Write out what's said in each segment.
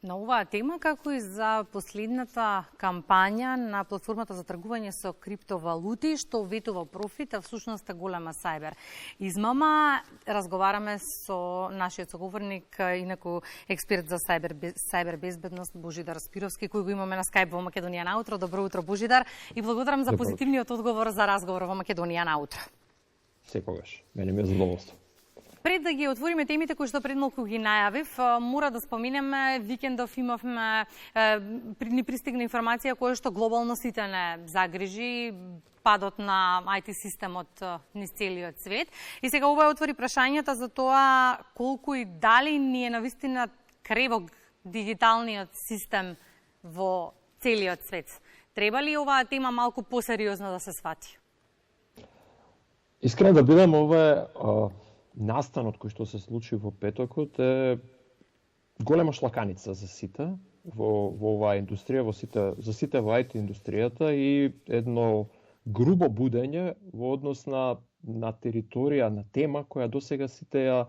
На оваа тема, како и за последната кампања на платформата за тргување со криптовалути, што ветува профит, а всушност е голема сајбер измама, разговараме со нашиот соговорник, инаку експерт за сајбер безбедност Божидар Спировски, кој го имаме на Скајп во Македонија наутро. Добро утро, Божидар, и благодарам за позитивниот одговор за разговор во Македонија наутро. Секогаш, мене ми е задоволство. Пред да ги отвориме темите кои што пред малку ги најавив, мора да споменеме викендов имавме ни пристигна информација која што глобално сите не загрижи, падот на IT системот низ целиот свет. И сега ова отвори прашањата за тоа колку и дали ни е навистина кревог дигиталниот систем во целиот свет. Треба ли оваа тема малку посериозно да се свати? Искрено да бидам, ова настанот кој што се случи во петокот е голема шлаканица за сите во оваа индустрија, за сите во IT индустријата и едно грубо будење во однос на територија, на тема која досега сите ја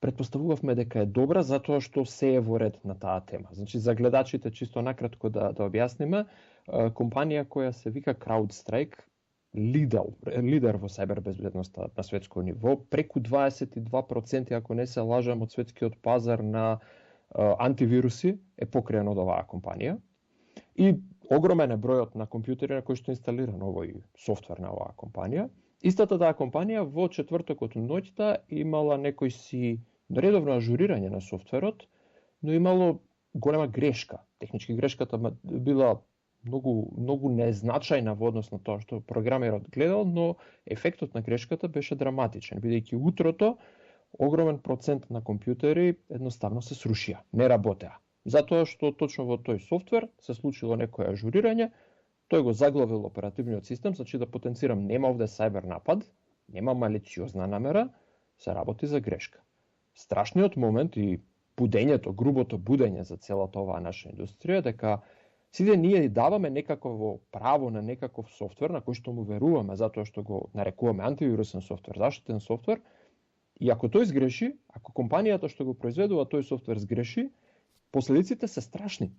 претпоставувавме дека е добра затоа што се е во ред на таа тема. Значи за гледачите чисто накратко да објасниме, компанија која се вика CrowdStrike, лидер во сајбер безбедноста на светско ниво, преку 22%, ако не се лажам, од светскиот пазар на антивируси е покриен од оваа компанија. И огромен е бројот на компјутери на кои што е инсталиран овој софтвер на оваа компанија. Истата таа компанија во четвртокот ноќта имала некој си редовно ажурирање на софтверот, но имало голема грешка. Технички грешката била многу незначајна во однос на тоа што програмерот гледал, но ефектот на грешката беше драматичен, бидејќи утрото огромен процент на компјутери едноставно се срушија, не работеа. Затоа што точно во тој софтвер се случило некое ажурирање, тој го заглавил оперативниот систем, значи да потенцирам, нема овде сајбер напад, нема малициозна намера, се работи за грешка. Страшниот момент и будењето, грубото будење за целата оваа наша индустрија, дека сите ние даваме некакво право на некаков софтвер на кој што му веруваме затоа што го нарекуваме антивирусен софтвер, заштитен софтвер, и ако тој сгреши, ако компанијата што го произведува тој софтвер сгреши, последиците се страшни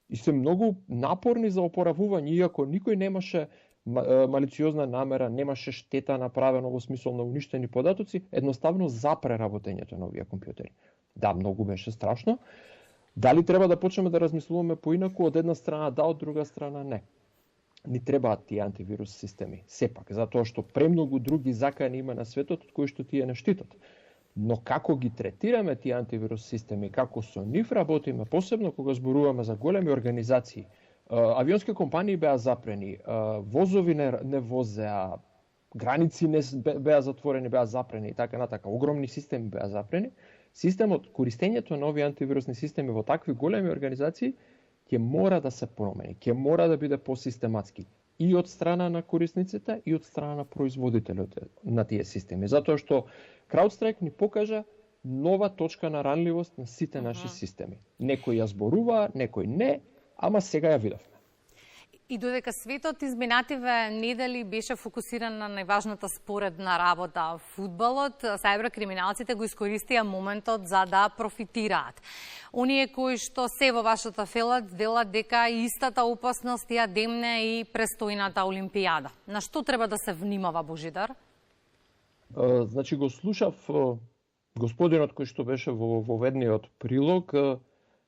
и се многу напорни за опоравување, иако никој немаше малициозна намера, немаше штета направено во смисол на уништени податоци, едноставно запре работењето на овие компјутери. Да, многу беше страшно. Дали треба да почнеме да размислуваме поинаку, од една страна да, од друга страна не. Ни требаат тие антивирус системи, сепак, затоа што премногу други закани има на светот од кои што тие не штитат. Но како ги третираме тие антивирус системи, како со нив работиме, посебно кога зборуваме за големи организации, авионски компании беа запрени, возови не возеа, граници не беа затворени, беа запрени и така натака, огромни системи беа запрени. Системот, користењето на овие антивирусни системи во такви големи организации ќе мора да се промени, ќе мора да биде посистематски и од страна на корисниците и од страна на производителите на тие системи. Затоа што CrowdStrike ни покажа нова точка на ранливост на сите наши системи. Некои ја зборуваа, некои не, ама сега ја видовме. И додека светот изминативе недели беше фокусиран на најважната споредна работа фудбалот, сајбер криминалците го искористија моментот за да профитираат. Оние кои што се во вашата фела велат дека истата опасност ја демне и престојната Олимпијада. На што треба да се внимава, Божидар? Значи го слушав господинот кој што беше во ведниот прилог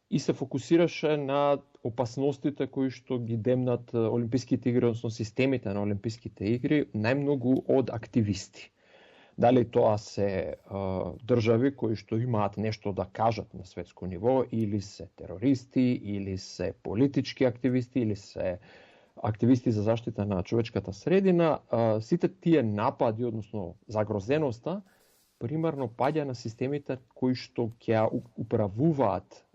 и се фокусираше на опасностите кои што ги демнат Олимписките игри, односно системите на Олимписките игри, најмногу од активисти. Дали тоа се држави кои што имаат нешто да кажат на светско ниво, или се терористи, или се политички активисти, или се активисти за заштита на човечката средина, сите тие напади, односно загрозеноста, примерно паѓа на системите кои што ќе управуваат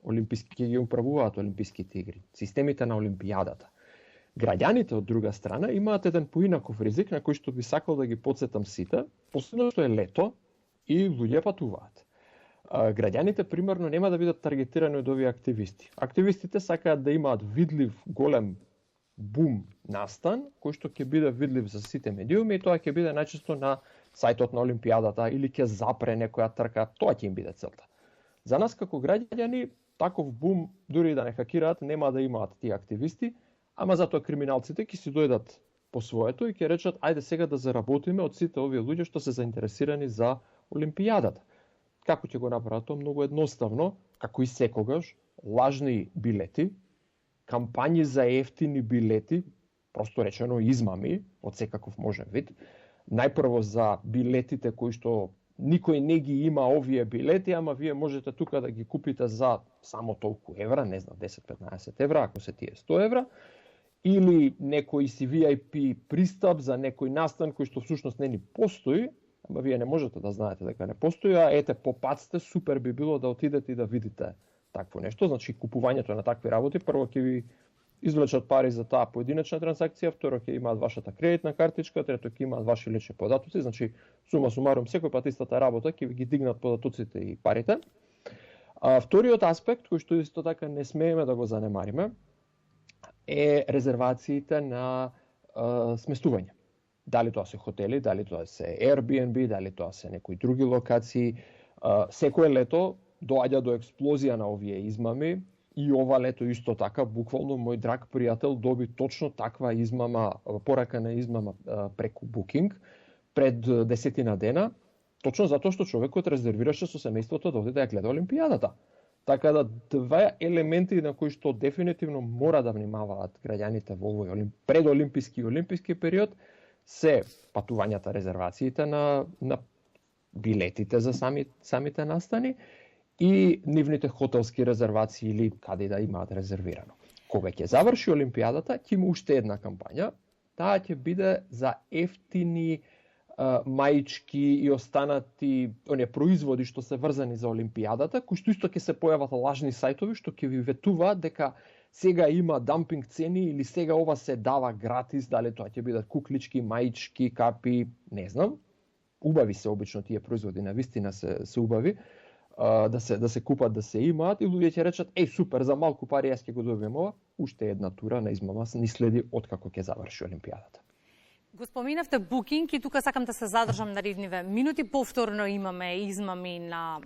Олимписките игри, системите на Олимпијадата. Граѓаните од друга страна имаат еден поинаков ризик на кој што би сакал да ги потсетам сите, посебно што е лето и луѓе патуваат. Граѓаните примерно нема да бидат таргетирани од овие активисти. Активистите сакаат да имаат видлив голем бум настан, кој што ќе биде видлив за сите медиуми и тоа ќе биде најчесто на сајтот на Олимпијадата или ќе запре некоја трка, тоа ќе им биде целта. За нас како граѓани таков бум, дури да не хакираат, нема да имаат тие активисти, ама затоа криминалците ќе си дојдат по своето и ќе речат ајде сега да заработиме од сите овие луѓе што се заинтересирани за Олимпијадата. Како ќе го направат тоа? Многу едноставно, како и секогаш, лажни билети, кампањи за ефтини билети, просто речено измами од секаков можен вид. Најпрво за билетите кои што никој не ги има овие билети, ама вие можете тука да ги купите за само толку евра, не знам, 10-15 евра, ако се тие 100 евра, или некој си VIP пристап за некој настан кој што всушност не ни постои, ама вие не можете да знаете дека не постои, а ете по пат сте, супер би било да отидете и да видите такво нешто. Значи купувањето на такви работи прво ќе ви извлечат пари за таа поединечна трансакција, второ ќе имаат вашата кредитна картичка, трето ќе имаат ваши лични податоци, значи сума сумарум секој пат истата работа ќе ви ги дигнат податоците и парите. Вториот аспект кој што исто така не смееме да го занемариме е резервациите на сместување. Дали тоа се хотели, дали тоа се Airbnb, дали тоа се некои други локации. Секое лето доаѓа до експлозија на овие измами и ова лето исто така, буквално мој драг пријател доби точно таква измама, порака на измама преку Booking пред 10 дена, точно затоа што човекот резервираше со семејството да оди да ја гледа Олимпијадата. Така да два елементи на кои што дефинитивно мора да внимаваат граѓаните во овој предолимписки и олимписки период се патувањата, резервациите на билетите за самите настани и нивните хотелски резервации или каде да имаат резервирано. Кога ќе заврши Олимпијадата, ќе има уште една кампања. Таа ќе биде за ефтини маички и останати оние производи што се врзани за Олимпијадата, кои што исто ќе се појават лажни сајтови што ќе ви ветуваат дека сега има дампинг цени или сега ова се дава гратис, дали тоа ќе бидат куклички, маички, капи, не знам. Убави се обично тие производи, навистина се убави да се купат, да се имаат и луѓе ќе речат еј супер, за малку пари јас ќе го добием ова. Уште една тура на измама ни следи откако ќе заврши Олимпијадата. Го споминавте Booking и тука сакам да се задржам на нивните минути. Повторно имаме измами на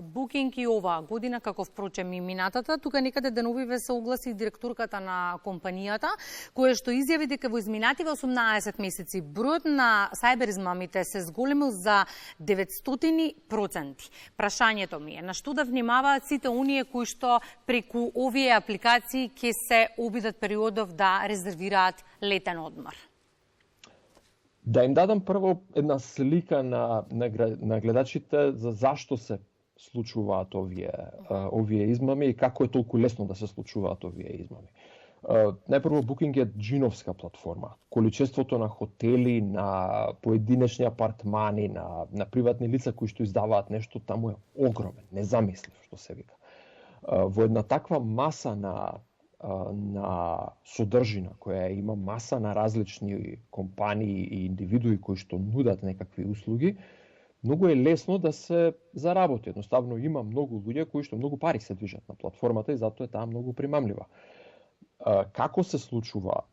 Booking и оваа година, како впрочем и минатата. Тука некаде деновиве се огласи директорката на компанијата, која што изјави дека во изминативе 18 месеци бројот на сајбер измамите се зголемил за 900%. Прашањето ми е на што да внимаваат сите оние кои што преку овие апликации ќе се обидат периодов да резервираат летен одмор? Да им дадам прво една слика на гледачите за зашто се случуваат овие измами и како е толку лесно да се случуваат овие измами. Најпрво Booking е джиновска платформа. Количеството на хотели, на поединечни апартмани, на приватни лица кои што издаваат нешто таму е огромен, незамислив што се вика. Во една таква маса на содржина, која има маса на различни компании и индивидуи кои што нудат некакви услуги, многу е лесно да се заработи. Едноставно има многу луѓе кои што многу пари се движат на платформата и затоа е таа многу примамлива. Како се случува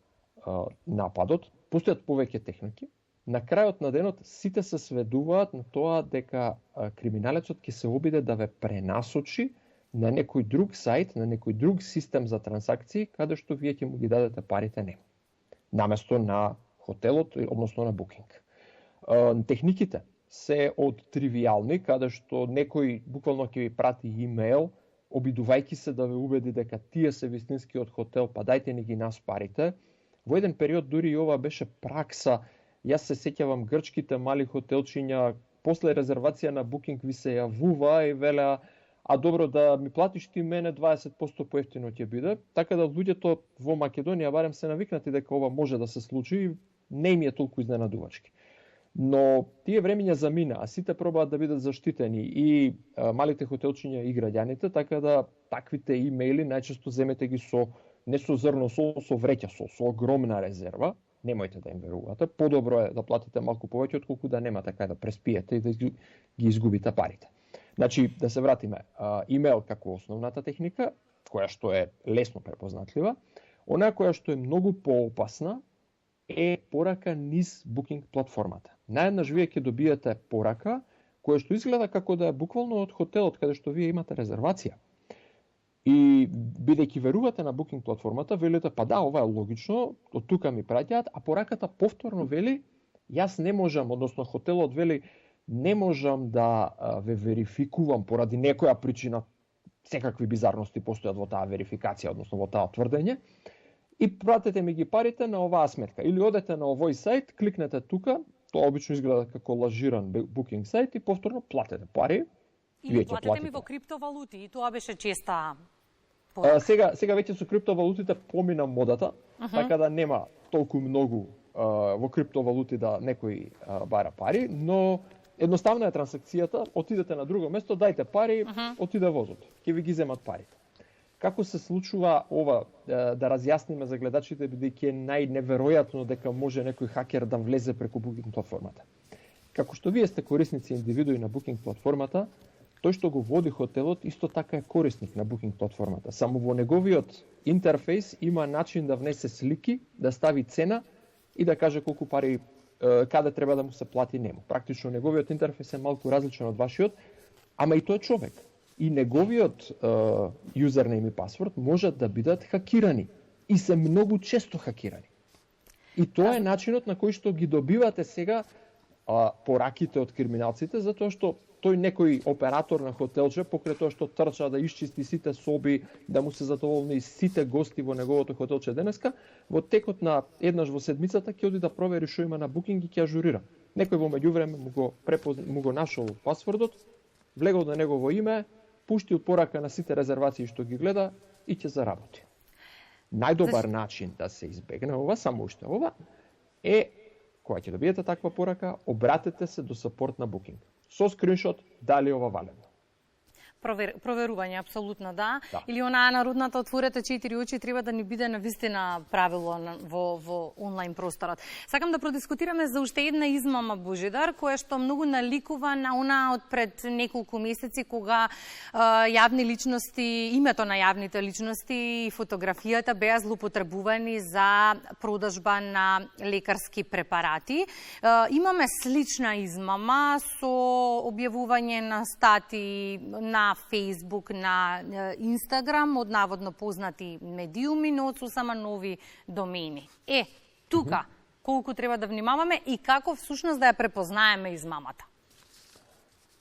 нападот? Постојат повеќе техники. На крајот на денот сите се сведуваат на тоа дека криминалецот ќе се обиде да ве пренасочи на некој друг сајт, на некој друг систем за трансакции, каде што вие ќе му ги дадете парите нему. Наместо на хотелот, односно на Booking. Техниките се од тривијални, каде што некој буквално ќе ви прати имейл, обидувајќи се да ве убеди дека тие се вистинскиот хотел, па дајте ни ги нас парите. Во еден период дури и ова беше пракса. Јас се сеќавам грчките мали хотелчиња, после резервација на Booking ви се јавува и велеа а добро да ми платиш ти мене 20% поевтино ќе биде, така да луѓето во Македонија барем се навикнати дека ова може да се случи и не им е толку изненадувачки. Но тие времиња замина, а сите пробаат да бидат заштитени и малите хотелчиња и граѓаните, така да таквите имејли најчесто земете ги не со зрно сол, со вреќа сол, со огромна резерва. Немојте да им верувате. Подобро е да платите малку повеќе отколку да немате кај да преспиете и да ги изгубите парите. Значи, да се вратиме, имейл како основната техника, која што е лесно препознатлива, она која што е многу поопасна е порака низ Booking платформата. Наеднаш вие ќе добиете порака која што изгледа како да е буквално од хотелот каде што вие имате резервација. И бидејќи верувате на букинг платформата, велите па да, ова е логично, од тука ми праќаат, а пораката повторно вели јас не можам, односно хотелот вели не можам да ве верификувам поради некоја причина, секакви бизарности постојат во таа верификација, односно во таа тврдење, и пратете ми ги парите на оваа сметка. Или одете на овој сајт, кликнете тука, тоа обично изгледа како лажиран букинг сајт и повторно платете пари. Или платите ми во криптовалути, и тоа беше честа сега веќе со криптовалутите помина модата, така да нема толку многу во криптовалути да некој бара пари, но едноставна е трансакцијата, отидете на друго место, дајте пари, отиде возот, ќе ви ги земат парите. Како се случува ова, да разјасниме за гледачите, бидејќи е најневеројатно дека може некој хакер да влезе преку букинг платформата. Како што вие сте корисници индивидуи на букинг платформата, тој што го води хотелот исто така е корисник на букинг платформата. Само во неговиот интерфејс има начин да внесе слики, да стави цена и да каже колку пари, каде треба да му се плати нему. Практично неговиот интерфејс е малку различен од вашиот, ама и тој е човек. И неговиот юзернейм и пасворд можат да бидат хакирани. И се многу често хакирани. И тоа е начинот на кој што ги добивате сега пораките од криминалците, затоа што тој некој оператор на хотелче, покрај тоа што трча да исчисти сите соби, да му се задоволни сите гости во неговото хотелче денеска, во текот на еднаш во седмицата ќе оди да провери што има на букинг и ќе ажурира. Некој во меѓувреме му го нашол пасвордот, влегол на негово име, пуштил порака на сите резервации што ги гледа и ќе заработи. Најдобар начин да се избегне ова, само уште ова, е кога ќе добиете таква порака, обратете се до сапорт на букинг. Со скриншот, дали ова валидно. Проверување, апсолутно да. Или онаа народната отворете 4 очи, треба да ни биде навистина правило во онлайн просторот. Сакам да продискутираме за уште една измама, Божидар, која што многу наликува на она од пред неколку месеци, кога јавни личности, името на јавните личности и фотографијата беа злоупотребувани за продажба на лекарски препарати. Имаме слична измама со објавување на стати на Facebook, на Instagram, од наводно познати медиуми, но од сосема нови домени. Тука, колку треба да внимаваме и како всушност да ја препознаеме измамата?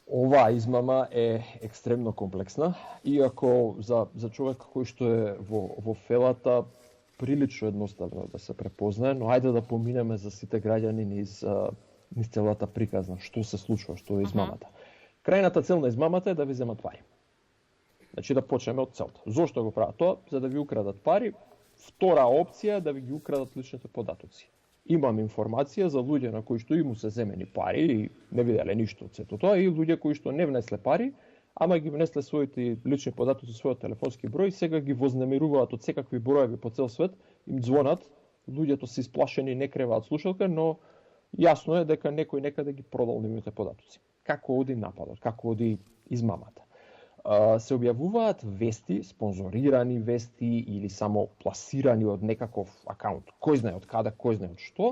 Оваа измама е екстремно комплексна, иако за човек кој што е во фелата прилично едноставно да се препознае, но ајде да поминеме за сите граѓани низ целата приказна, што се случува, што е измамата. Крајната цел на измамата е да ви земат пари. Значи да почнеме од целта. Зошто го прават тоа? За да ви украдат пари. Втора опција е да ви ги украдат личните податоци. Имам информација за луѓе на кои што иму се земени пари и не виделе ништо од сето тоа, и луѓе кои што не внесле пари, ама ги внесле своите лични податоци, својот телефонски број, сега ги вознемируваат од секакви броеви по цел свет, им ѕвонат, луѓето се исплашени, не креваат слушалка, но јасно е дека некој некаде ги продал нивните податоци. Како оди нападот, како оди измамата. Се објавуваат вести, спонзорирани вести или само пласирани од некаков акаунт, кој знае од каде, кој знае од што,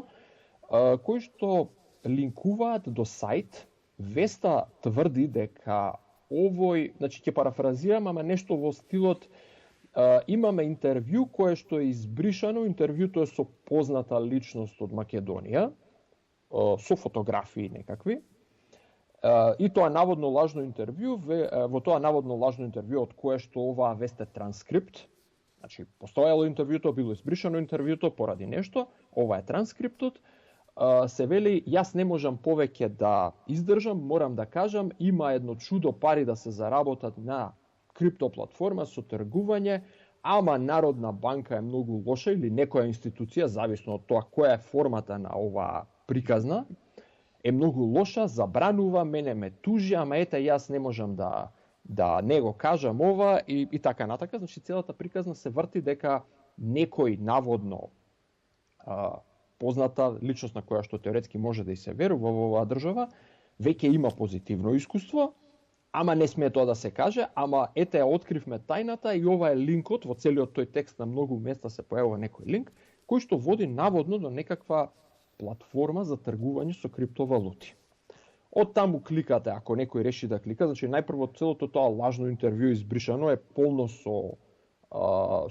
кои што линкуваат до сајт. Веста тврди дека овој, значи ќе парафразирам, ама нешто во стилот имаме интервју кое што е избришано, интервјуто е со позната личност од Македонија, со фотографии некакви. И тоа наводно лажно интервју, во тоа наводно лажно интервју од кое што оваа вест е транскрипт, значи постоело интервјуто, било избришано интервјуто поради нешто, ова е транскриптот, се вели јас не можам повеќе да издржам, морам да кажам, има едно чудо пари да се заработат на криптоплатформа со тргување, ама Народна банка е многу лоша или некоја институција, зависно од тоа која е формата на оваа приказна, е многу лоша, забранува, мене ме тужи, ама ете јас не можам да не го кажам ова и така натака. Значи целата приказна се врти дека некој наводно позната личност на која што теоретски може да и се верува во оваа држава, веќе има позитивно искуство, ама не смее тоа да се каже, ама ете ја откривме тајната и ова е линкот, во целиот тој текст на многу места се појавува некој линк, кој што води наводно до некаква платформа за тргување со криптовалути. Од таму кликате, ако некој реши да клика, значи најпрво целото тоа лажно интервју избришано е полно со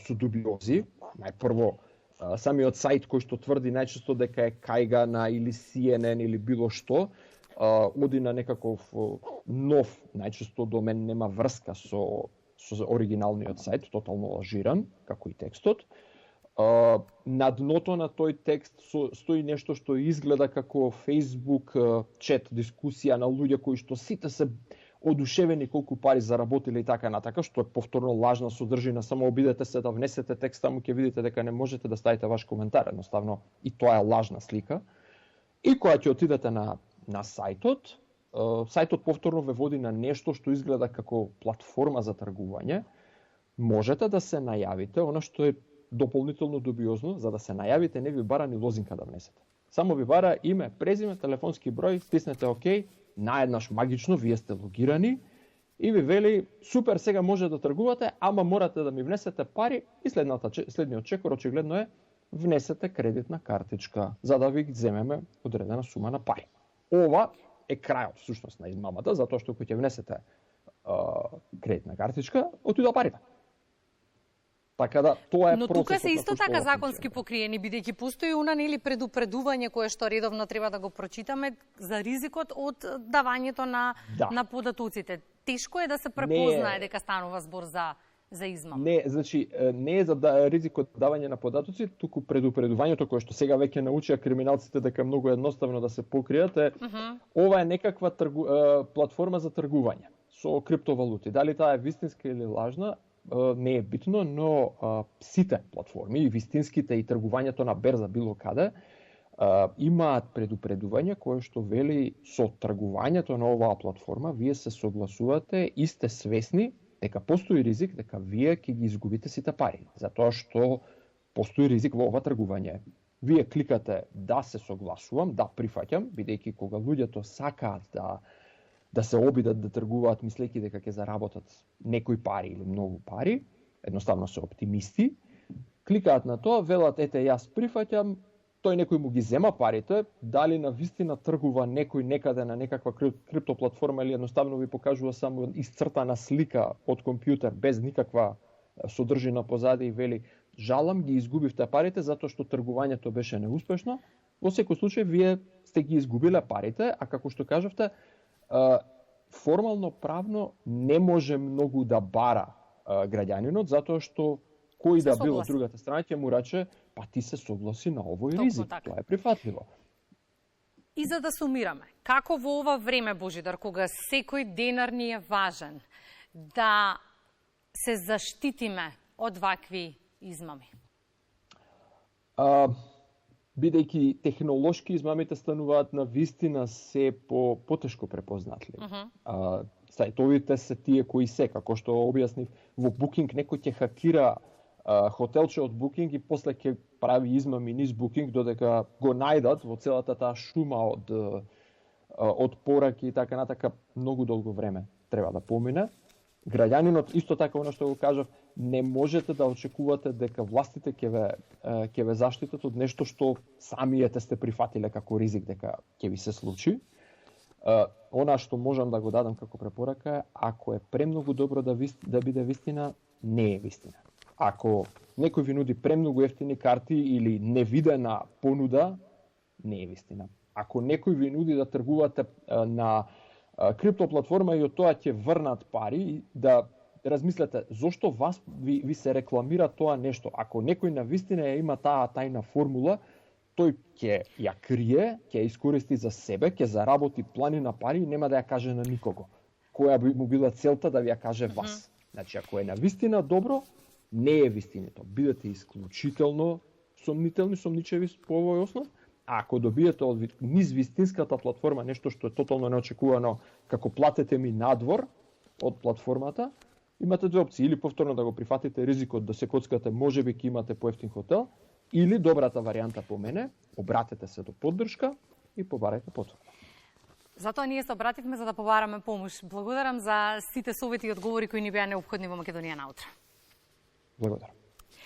дубиози. Најпрво самиот сајт кој што тврди најчесто дека е кајгана или CNN или било што, оди на некаков нов, најчесто домен нема врска со оригиналниот сајт, тотално лажиран, како и текстот. На дното на тој текст стои нешто што изгледа како Facebook чет дискусија на луѓе кои што сите се одушевени колку пари заработиле и така натака, што е повторно лажна содржина, само обидете се да внесете текст, таму ќе видите дека не можете да ставите ваш коментар, едноставно и тоа е лажна слика. И кога ќе отидете на сајтот, сајтот повторно ве води на нешто што изгледа како платформа за тргување, можете да се најавите, она што е дополнително дубиозно, за да се најавите не ви бара ни лозинка да внесете. Само ви бара име, презиме, телефонски број, стиснете ОК, наеднаш магично вие сте логирани и ви вели супер, сега може да тргувате, ама морате да ми внесете пари и следниот чекор очигледно е внесете кредитна картичка за да ви земеме одредена сума на пари. Ова е крајот всушност на измамата, затоа што кога ќе внесете кредитна картичка, отидоа парите. Така да тоа е. Но тука се исто така законски покриени, бидејќи постои уна нели предупредување кое што редовно треба да го прочитаме за ризикот од давањето на податоците. Тешко е да се препознае дека станува збор за измама. Не, значи не е за ризикот давање на податоци, туку предупредувањето кое што сега веќе научија криминалците дека е многу едноставно да се покријат е ова е некаква платформа за тргување со криптовалути. Дали таа е вистинска или лажна, не е битно, но сите платформи, и вистинските и тргувањето на берза било каде, имаат предупредување кое што вели со тргувањето на оваа платформа вие се согласувате и сте свесни дека постои ризик дека вие ќе ги изгубите сите пари, затоа што постои ризик во ова тргување. Вие кликате да се согласувам, да прифаќам, бидејќи кога луѓето сакаат да се обидат да тргуваат мислејќи дека ќе заработат некои пари или многу пари, едноставно се оптимисти, кликаат на тоа, велат ете јас прифаќам, тој некој му ги зема парите, дали на вистина тргува некој некаде на некаква криптоплатформа или едноставно ви покажува само исцртана слика од компјутер без никаква содржина позади и вели жалам ги изгубивте парите затоа што тргувањето беше неуспешно, во секој случај вие сте ги изгубиле парите, а како што кажавте, формално правно не може многу да бара граѓанинот затоа што кој да бил од другата страна ќе му рече па ти се согласи на овој ризик, тоа е прифатливо. И за да сумираме, како во ова време, Божидар, кога секој денар ни е важен, да се заштитиме од вакви измами? Бидејќи технолошки измамите стануваат на вистина се потешко препознатливи. Сајтовите се тие кои се, како што објаснив, во Booking некој ќе хакира хотелче од Booking и после ќе прави измами низ Booking додека го најдат во целата таа шума од пораки и така натака многу долго време треба да помине. Граѓанинот исто така она што го кажав, не можете да очекувате дека властите ќе ве заштитат од нешто што самиете сте прифатиле како ризик дека ќе ви се случи. Она што можам да го дадам како препорака е, ако е премногу добро да биде вистина, не е вистина. Ако некој ви нуди премногу ефтини карти или невидена понуда, не е вистина. Ако некој ви нуди да тргувате на криптоплатформа и од тоа ќе врнат пари, да размислете зошто ви се рекламира тоа нешто. Ако некој на вистина има таа тајна формула, тој ќе ја крие, ќе ја искористи за себе, ќе заработи планина пари и нема да ја каже на никого. Која би му била целта да ви ја каже вас. Значи, ако е на вистина добро, не е вистинито. Бидете исклучително сомничеви по овој основ, а ако добиете од низ вистинската платформа нешто што е тотално неочекувано, како платете ми надвор од платформата, имате две опции, или повторно да го прифатите ризикот да се коцкате, можеби ќе имате поевтин хотел, или добрата варијанта по мене, обратете се до поддршка и побарајте потврда. Затоа ние се обративме за да побараме помош. Благодарам за сите совети и одговори кои ни беа неопходни во Македонија наутро. Благодарам.